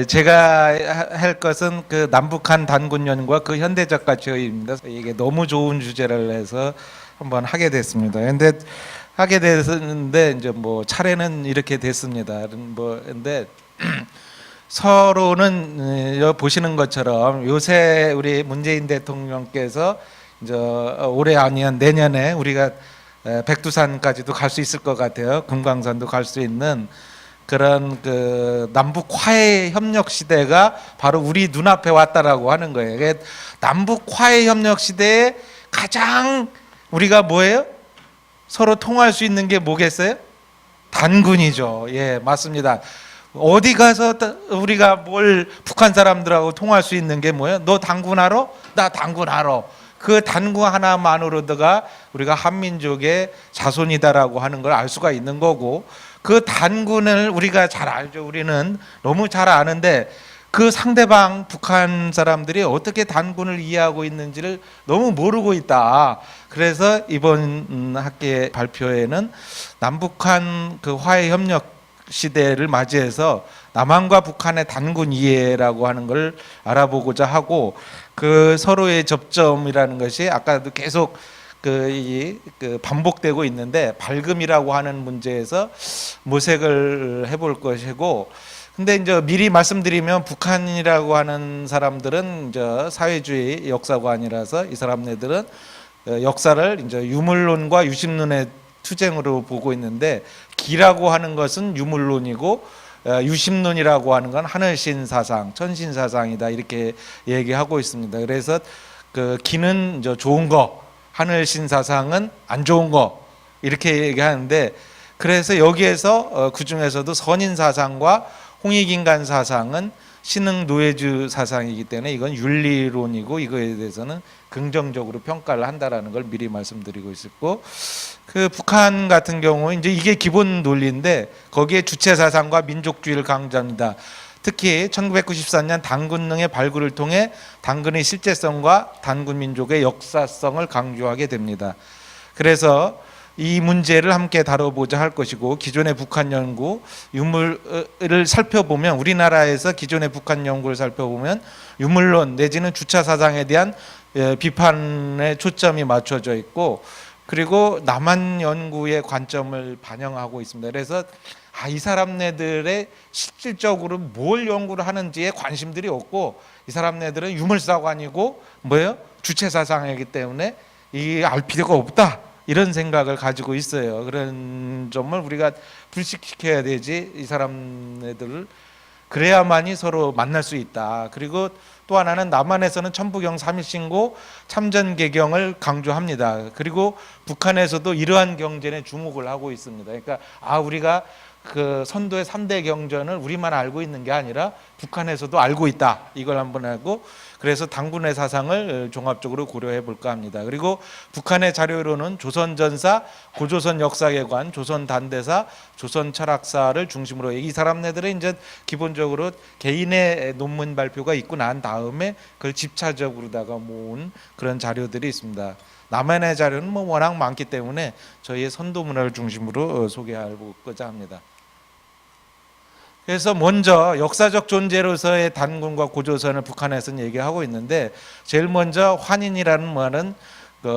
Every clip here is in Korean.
제가 할 것은 그 남북한 단군연과 그 현대적 가치입니다. 이게 너무 좋은 주제를 해서 한번 하게 됐습니다. 근데 하게 됐는데 이제 뭐 차례는 이렇게 됐습니다. 뭐 근데 서로는 보시는 것처럼 요새 우리 문재인 대통령께서 이제 올해 아니면 내년에 우리가 백두산까지도 갈 수 있을 것 같아요. 금강산도 갈 수 있는 그런 그 남북 화해 협력 시대가 바로 우리 눈앞에 왔다라고 하는 거예요. 남북 화해 협력 시대에 가장 우리가 뭐예요? 서로 통할 수 있는 게 뭐겠어요? 단군이죠. 예, 맞습니다. 어디 가서 우리가 뭘 북한 사람들하고 통할 수 있는 게 뭐예요? 너 단군 알아? 나 단군 알아. 그 단군 하나만으로다가 우리가 한민족의 자손이다라고 하는 걸 알 수가 있는 거고, 그 단군을 우리가 잘 알죠. 우리는 너무 잘 아는데 그 상대방 북한 사람들이 어떻게 단군을 이해하고 있는지를 너무 모르고 있다. 그래서 이번 학계 발표에는 남북한 그 화해 협력 시대를 맞이해서 남한과 북한의 단군 이해라고 하는 걸 알아보고자 하고, 그 서로의 접점이라는 것이 아까도 계속 그 반복되고 있는데 밝음이라고 하는 문제에서 모색을 해볼 것이고, 근데 이제 미리 말씀드리면 북한이라고 하는 사람들은 이제 사회주의 역사관이라서 이 사람네들은 역사를 이제 유물론과 유심론의 투쟁으로 보고 있는데, 기라고 하는 것은 유물론이고 유심론이라고 하는 건 하늘신 사상, 천신 사상이다 이렇게 얘기하고 있습니다. 그래서 그 기는 이제 좋은 거, 하늘신 사상은 안 좋은 거 이렇게 얘기하는데, 그래서 여기에서 그 중에서도 선인 사상과 홍익인간 사상은 신흥 노예주 사상이기 때문에 이건 윤리론이고 이거에 대해서는 긍정적으로 평가를 한다라는 걸 미리 말씀드리고 있었고, 그 북한 같은 경우 이제 이게 기본 논리인데 거기에 주체 사상과 민족주의를 강조합니다. 특히 1994년 단군능의 발굴을 통해 단군의 실제성과 단군 민족의 역사성을 강조하게 됩니다. 그래서 이 문제를 함께 다뤄보자 할 것이고, 기존의 북한 연구 유물을 살펴보면, 우리나라에서 기존의 북한 연구를 살펴보면 유물론 내지는 주체 사상에 대한 비판에 초점이 맞춰져 있고, 그리고 남한 연구의 관점을 반영하고 있습니다. 그래서 이 사람네들의 실질적으로 뭘 연구를 하는지에 관심들이 없고, 이 사람네들은 유물사관이고 뭐예요? 주체 사상이기 때문에 이 알 필요가 없다, 이런 생각을 가지고 있어요. 그런 점을 우리가 불식시켜야 되지, 이 사람네들을. 그래야만이 서로 만날 수 있다. 그리고 또 하나는 남한에서는 천부경 3.1신고 참전개경을 강조합니다. 그리고 북한에서도 이러한 경전에 주목을 하고 있습니다. 그러니까 우리가 그 선도의 3대 경전을 우리만 알고 있는 게 아니라 북한에서도 알고 있다, 이걸 한번 하고, 그래서 단군의 사상을 종합적으로 고려해 볼까 합니다. 그리고 북한의 자료로는 조선전사, 고조선 역사계관, 조선단대사, 조선철학사를 중심으로 이 사람네들은 이제 기본적으로 개인의 논문 발표가 있고 난 다음에 그걸 집차적으로다가 모은 그런 자료들이 있습니다. 남한의 자료는 뭐 워낙 많기 때문에 저희의 선도 문화를 중심으로 소개하고자 합니다. 그래서 먼저 역사적 존재로서의 단군과 고조선을 북한에서는 얘기하고 있는데, 제일 먼저 환인이라는 말은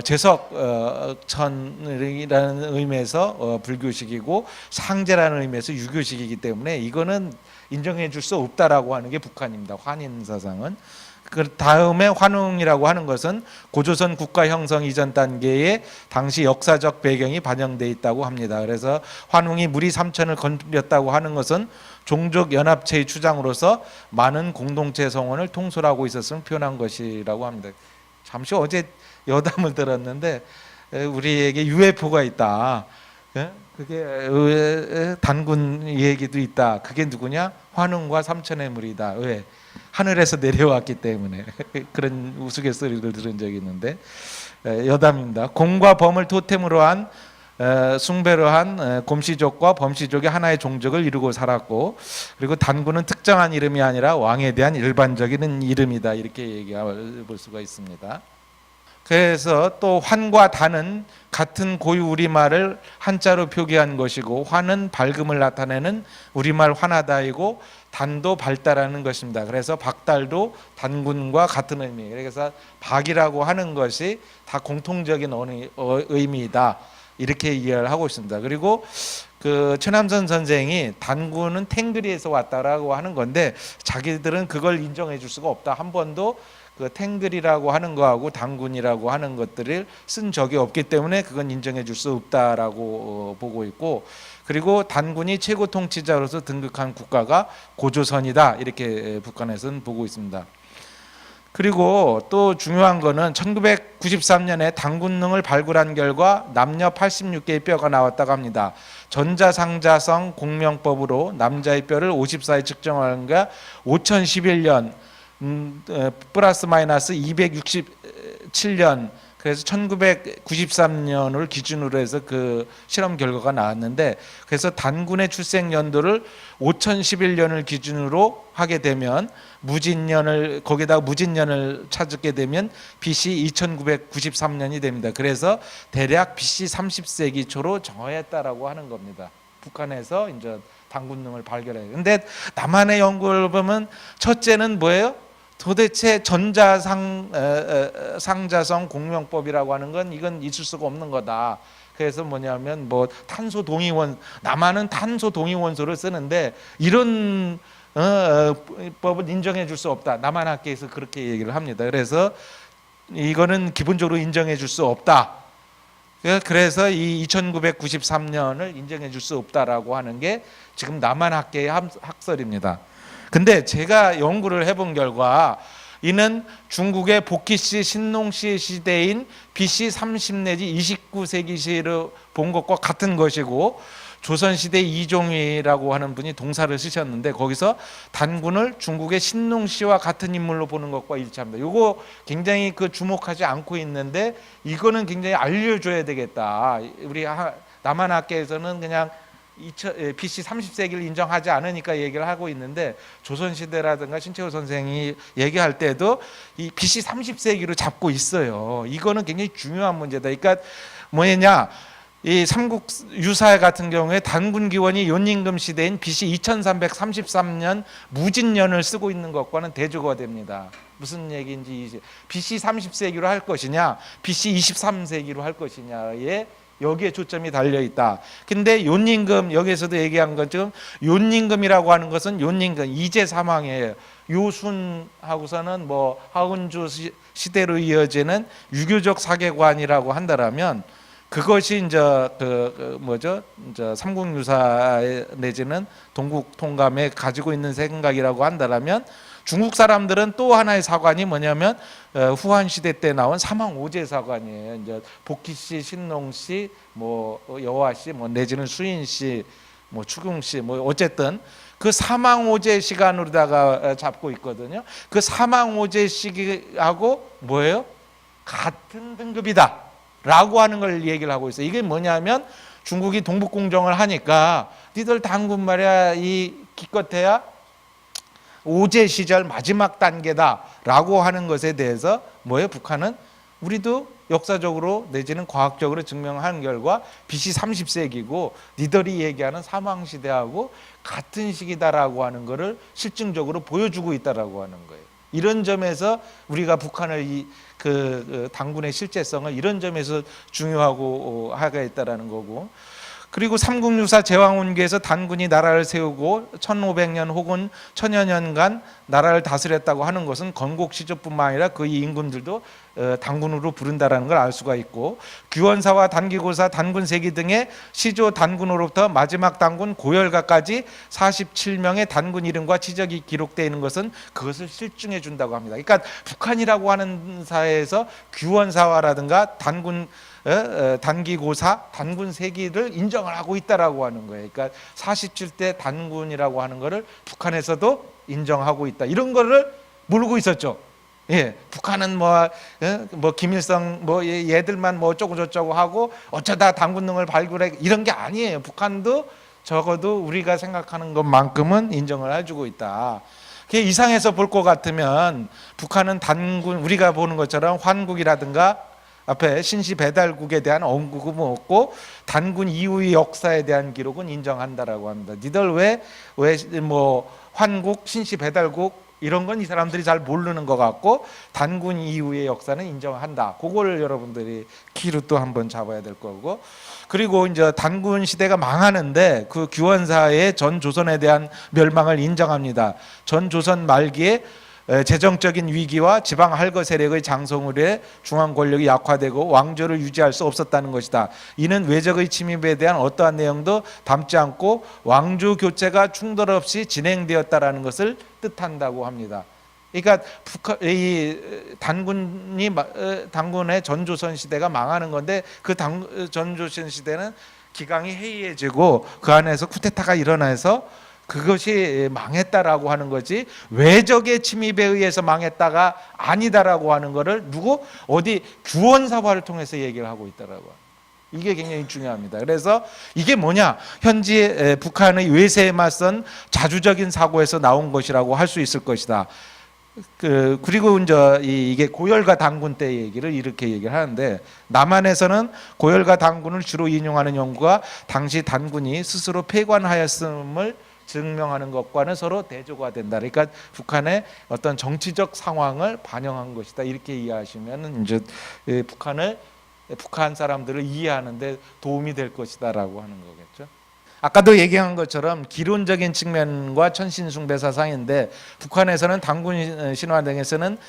제석천이라는 의미에서 불교식이고 상제라는 의미에서 유교식이기 때문에 이거는 인정해 줄 수 없다라고 하는 게 북한입니다. 환인 사상은. 그 다음에 환웅이라고 하는 것은 고조선 국가 형성 이전 단계의 당시 역사적 배경이 반영되어 있다고 합니다. 그래서 환웅이 무리 3천을 건드렸다고 하는 것은 종족 연합체의 주장으로서 많은 공동체 성원을 통솔하고 있었음을 표현한 것이라고 합니다. 잠시 어제 여담을 들었는데 우리에게 UFO가 있다, 그게 단군 얘기도 있다. 그게 누구냐? 환웅과 삼천의 무리다. 왜? 하늘에서 내려왔기 때문에. 그런 우스갯소리를 들은 적이 있는데, 여담입니다. 공과 범을 토템으로 한 숭배로 한 곰씨족과 범씨족이 하나의 종족을 이루고 살았고, 그리고 단군은 특정한 이름이 아니라 왕에 대한 일반적인 이름이다, 이렇게 얘기해 볼 수가 있습니다. 그래서 또 환과 단은 같은 고유 우리말을 한자로 표기한 것이고, 환은 밝음을 나타내는 우리말 환하다이고, 단도 밝다라는 것입니다. 그래서 박달도 단군과 같은 의미예요. 그래서 박이라고 하는 것이 다 공통적인 의미이다, 이렇게 이해를 하고 있습니다. 그리고 그 최남선 선생이 단군은 탱그리에서 왔다라고 하는 건데, 자기들은 그걸 인정해 줄 수가 없다. 한 번도 그 탱글이라고 하는 거하고 단군이라고 하는 것들을 쓴 적이 없기 때문에 그건 인정해 줄 수 없다라고 보고 있고, 그리고 단군이 최고 통치자로서 등극한 국가가 고조선이다, 이렇게 북한에서는 보고 있습니다. 그리고 또 중요한 거는 1993년에 단군능을 발굴한 결과 남녀 86개의 뼈가 나왔다고 합니다. 전자상자성 공명법으로 남자의 뼈를 54에 측정한 게 5011년 플러스 마이너스 267년, 그래서 1993년을 기준으로 해서 그 실험 결과가 나왔는데, 그래서 단군의 출생 연도를 5011년을 기준으로 하게 되면 거기다가 무진년을 찾게 되면 BC 2993년이 됩니다. 그래서 대략 BC 30세기 초로 정하였다라고 하는 겁니다. 북한에서 이제 단군능을 발견해요. 근데 남한의 연구를 보면 첫째는 뭐예요? 도대체 전자상자성 공명법이라고 하는 건 이건 있을 수가 없는 거다. 그래서 뭐냐면 뭐 탄소 동위원, 남한은 탄소 동위원소를 쓰는데 이런 법을 인정해 줄 수 없다. 남한학계에서 그렇게 얘기를 합니다. 그래서 이거는 기본적으로 인정해 줄 수 없다. 그래서 이 2993년을 인정해 줄 수 없다라고 하는 게 지금 남한학계의 학설입니다. 근데 제가 연구를 해본 결과 이는 중국의 복희씨, 신농씨 시대인 BC 30 내지 29세기 시를 본 것과 같은 것이고, 조선시대 이종희라고 하는 분이 동사를 쓰셨는데 거기서 단군을 중국의 신농씨와 같은 인물로 보는 것과 일치합니다. 이거 굉장히 주목하지 않고 있는데 이거는 굉장히 알려줘야 되겠다. 우리 남한학계에서는 그냥 BC 30세기를 인정하지 않으니까 얘기를 하고 있는데, 조선시대라든가 신채호 선생이 얘기할 때도 이 BC 30세기로 잡고 있어요. 이거는 굉장히 중요한 문제다. 그러니까 뭐냐, 이 삼국 유사 같은 경우에 단군 기원이 연임금 시대인 BC 2333년 무진년을 쓰고 있는 것과는 대조가 됩니다. 무슨 얘기인지, BC 30세기로 할 것이냐, BC 23세기로 할 것이냐에 여기에 초점이 달려 있다. 근데 연임금, 여기에서도 얘기한 것처럼 연임금이라고 하는 것은 연임금 이제 사망이에요. 요순하고서는 뭐 하은주 시대로 이어지는 유교적 사계관이라고 한다라면, 그것이 이제 이제 삼국유사 내지는 동국통감에 가지고 있는 생각이라고 한다라면, 중국 사람들은 또 하나의 사관이 뭐냐면 후한 시대 때 나온 사망오제 사관이에요. 이제 복희씨, 신농씨, 뭐 여화씨, 뭐 내지는 수인씨, 뭐 추궁씨, 뭐 어쨌든 그 사망오제 시간으로다가 잡고 있거든요. 그 사망오제 시기하고 뭐예요? 같은 등급이다라고 하는 걸 얘기를 하고 있어요. 이게 뭐냐면 중국이 동북공정을 하니까 니들 단군 말이야, 이 기껏해야 오제 시절 마지막 단계다라고 하는 것에 대해서 뭐예요? 북한은 우리도 역사적으로 내지는 과학적으로 증명한 결과 BC 30세기고 니들이 얘기하는 사망시대하고 같은 시기다라고 하는 것을 실증적으로 보여주고 있다라고 하는 거예요. 이런 점에서 우리가 북한을 단군의 실제성을 이런 점에서 중요하고 하게 있다라는 거고, 그리고 삼국유사 제왕운기에서 단군이 나라를 세우고 1500년 혹은 1000여 년간 나라를 다스렸다고 하는 것은 건국 시조뿐만 아니라 그 임금들도 단군으로 부른다라는 걸 알 수가 있고, 규원사와 단기고사, 단군 세기 등의 시조 단군으로부터 마지막 단군 고열가까지 47명의 단군 이름과 지적이 기록되어 있는 것은 그것을 실증해 준다고 합니다. 그러니까 북한이라고 하는 사회에서 규원사화라든가 단기고사, 단군 세기를 인정을 하고 있다라고 하는 거예요. 그러니까 47대 단군이라고 하는 거를 북한에서도 인정하고 있다. 이런 거를 모르고 있었죠. 예, 북한은 뭐 김일성 얘들만 뭐 어쩌고 저쩌고 하고 어쩌다 단군능을 발굴해, 이런 게 아니에요. 북한도 적어도 우리가 생각하는 것만큼은 인정을 해주고 있다. 이상해서 볼 것 같으면 북한은 단군, 우리가 보는 것처럼 환국이라든가 앞에 신시 배달국에 대한 언급은 없고 단군 이후의 역사에 대한 기록은 인정한다라고 합니다. 니들 왜 뭐 환국, 신시 배달국 이런 건 이 사람들이 잘 모르는 것 같고 단군 이후의 역사는 인정한다. 그거를 여러분들이 키로 또 한번 잡아야 될 거고, 그리고 이제 단군 시대가 망하는데 그 규원사의 전 조선에 대한 멸망을 인정합니다. 전 조선 말기에 재정적인 위기와 지방 할거 세력의 장성으로 중앙 권력이 약화되고 왕조를 유지할 수 없었다는 것이다. 이는 외적의 침입에 대한 어떠한 내용도 담지 않고 왕조 교체가 충돌 없이 진행되었다라는 것을 뜻한다고 합니다. 그러니까 이 단군의 전조선 시대가 망하는 건데 그 전조선 시대는 기강이 해이해지고 그 안에서 쿠데타가 일어나서 그것이 망했다라고 하는 거지 외적의 침입에 의해서 망했다가 아니다라고 하는 거를 어디 규원사화를 통해서 얘기를 하고 있다라고. 이게 굉장히 중요합니다. 그래서 이게 뭐냐? 현재 북한의 외세에 맞선 자주적인 사고에서 나온 것이라고 할 수 있을 것이다. 그리고 이제 이게 고열과 단군 때 얘기를 이렇게 얘기를 하는데, 남한에서는 고열과 단군을 주로 인용하는 연구가 당시 단군이 스스로 폐관하였음을 증명하는 것과는 서로 대조가 된다. 그러니까 북한의 어떤 정치적 상황을 반영한 것이다. 이렇게 이해하시면 이제 북한 사람들을 이해하는데 도움이 될 것이다라고 하는 거겠죠. 아까도 얘기한 것처럼 기론적인 측면과 천신숭배 사상인데, 북한에서는 단군 신화 등에서는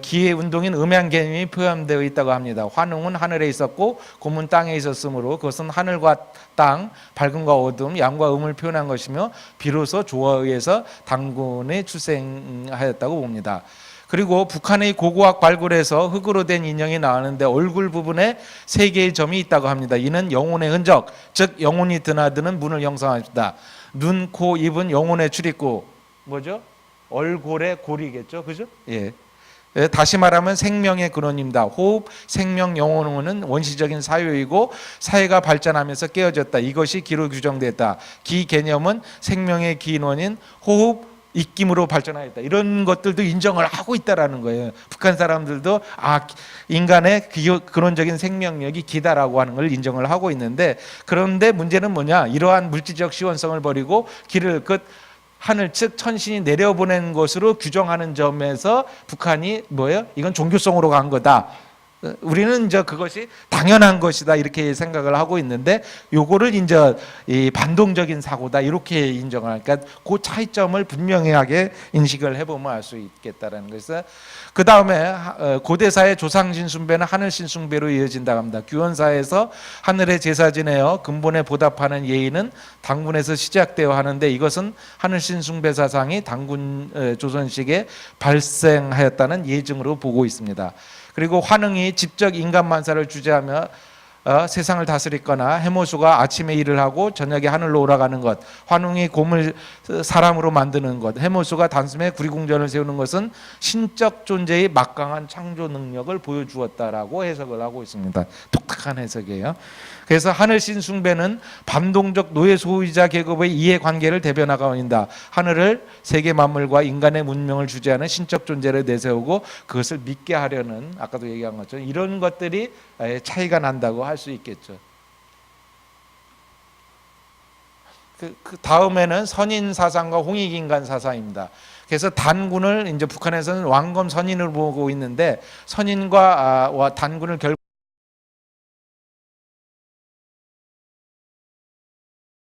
기의 운동인 음양 개념이 포함되어 있다고 합니다. 환웅은 하늘에 있었고 곰은 땅에 있었으므로 그것은 하늘과 땅, 밝음과 어둠, 양과 음을 표현한 것이며 비로소 조화에 의해서 단군이 출생하였다고 봅니다. 그리고 북한의 고고학 발굴에서 흙으로 된 인형이 나왔는데 얼굴 부분에 3개의 점이 있다고 합니다. 이는 영혼의 흔적, 즉 영혼이 드나드는 문을 형성합니다. 눈, 코, 입은 영혼의 출입구, 뭐죠? 얼굴의 골이겠죠, 그죠? 예. 다시 말하면 생명의 근원입니다. 호흡, 생명, 영혼은 원시적인 사유이고 사회가 발전하면서 깨어졌다. 이것이 기로 규정됐다. 기 개념은 생명의 기원인 호흡, 입김으로 발전하였다. 이런 것들도 인정을 하고 있다라는 거예요. 북한 사람들도 인간의 근원적인 생명력이 기다라고 하는 걸 인정을 하고 있는데, 그런데 문제는 뭐냐? 이러한 물질적 시원성을 버리고 기를 하늘 즉 천신이 내려보낸 것으로 규정하는 점에서 북한이 뭐예요? 이건 종교성으로 간 거다. 우리는 이제 그것이 당연한 것이다 이렇게 생각을 하고 있는데, 요거를 이제 이 반동적인 사고다 이렇게 인정을 하니까 그 차이점을 분명하게 인식을 해보면 알 수 있겠다라는 것에서, 그 다음에 고대사의 조상신숭배는 하늘신숭배로 이어진다고 합니다. 규원사에서 하늘에 제사 지내어 근본에 보답하는 예의는 단군에서 시작되어 하는데, 이것은 하늘신숭배 사상이 단군 조선시기에 발생하였다는 예증으로 보고 있습니다. 그리고 환웅이 직접 인간 만사를 주재하며 세상을 다스리거나 해모수가 아침에 일을 하고 저녁에 하늘로 올라가는 것, 환웅이 곰을 사람으로 만드는 것, 해모수가 단숨에 구리궁전을 세우는 것은 신적 존재의 막강한 창조 능력을 보여주었다라고 해석을 하고 있습니다. 독특한 해석이에요. 그래서 하늘신 숭배는 반동적 노예 소유자 계급의 이해관계를 대변하고 있다. 하늘을 세계 만물과 인간의 문명을 주재하는 신적 존재를 내세우고 그것을 믿게 하려는, 아까도 얘기한 것처럼 이런 것들이 차이가 난다고 할 수 있겠죠. 그 다음에는 선인 사상과 홍익인간 사상입니다. 그래서 단군을 이제 북한에서는 왕검 선인을 보고 있는데, 선인과 단군을